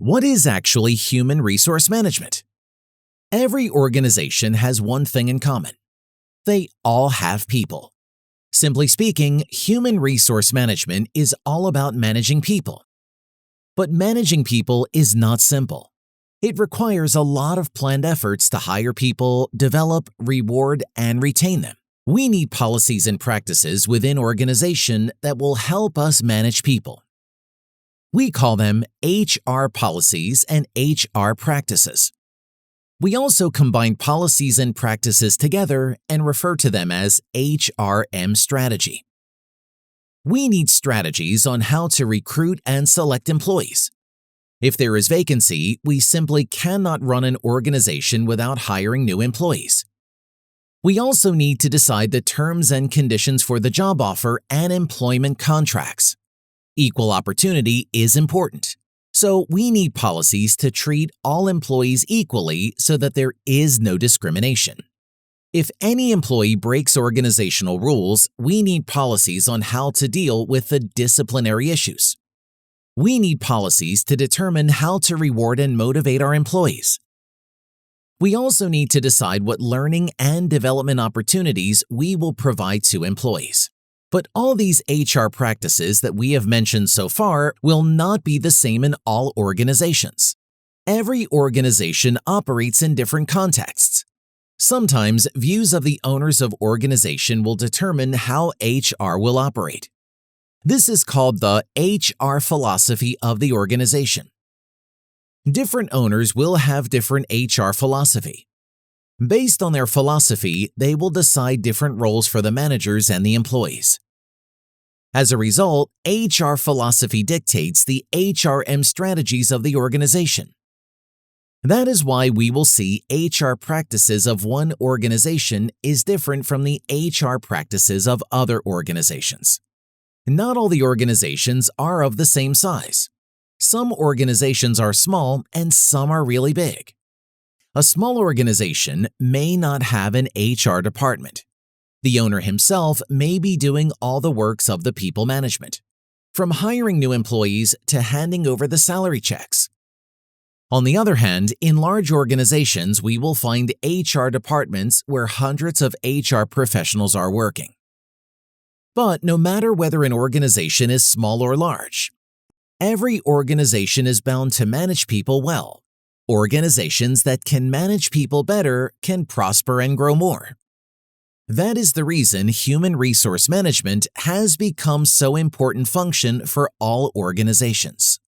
What is actually human resource management? Every organization has one thing in common. They all have people. Simply speaking, human resource management is all about managing people. But managing people is not simple. It requires a lot of planned efforts to hire people, develop, reward, and retain them. We need policies and practices within organization that will help us manage people. We call them HR policies and HR practices. We also combine policies and practices together and refer to them as HRM strategy. We need strategies on how to recruit and select employees. If there is vacancy, we simply cannot run an organization without hiring new employees. We also need to decide the terms and conditions for the job offer and employment contracts. Equal opportunity is important, so we need policies to treat all employees equally so that there is no discrimination. If any employee breaks organizational rules, we need policies on how to deal with the disciplinary issues. We need policies to determine how to reward and motivate our employees. We also need to decide what learning and development opportunities we will provide to employees. But all these HR practices that we have mentioned so far will not be the same in all organizations. Every organization operates in different contexts. Sometimes views of the owners of organization will determine how HR will operate. This is called the HR philosophy of the organization. Different owners will have different HR philosophy. Based on their philosophy, they will decide different roles for the managers and the employees. As a result, HR philosophy dictates the HRM strategies of the organization. That is why we will see HR practices of one organization is different from the HR practices of other organizations. Not all the organizations are of the same size. Some organizations are small and some are really big. A small organization may not have an HR department. The owner himself may be doing all the works of the people management, from hiring new employees to handing over the salary checks. On the other hand, in large organizations, we will find HR departments where hundreds of HR professionals are working. But no matter whether an organization is small or large, every organization is bound to manage people well. Organizations that can manage people better can prosper and grow more. That is the reason human resource management has become so important function for all organizations.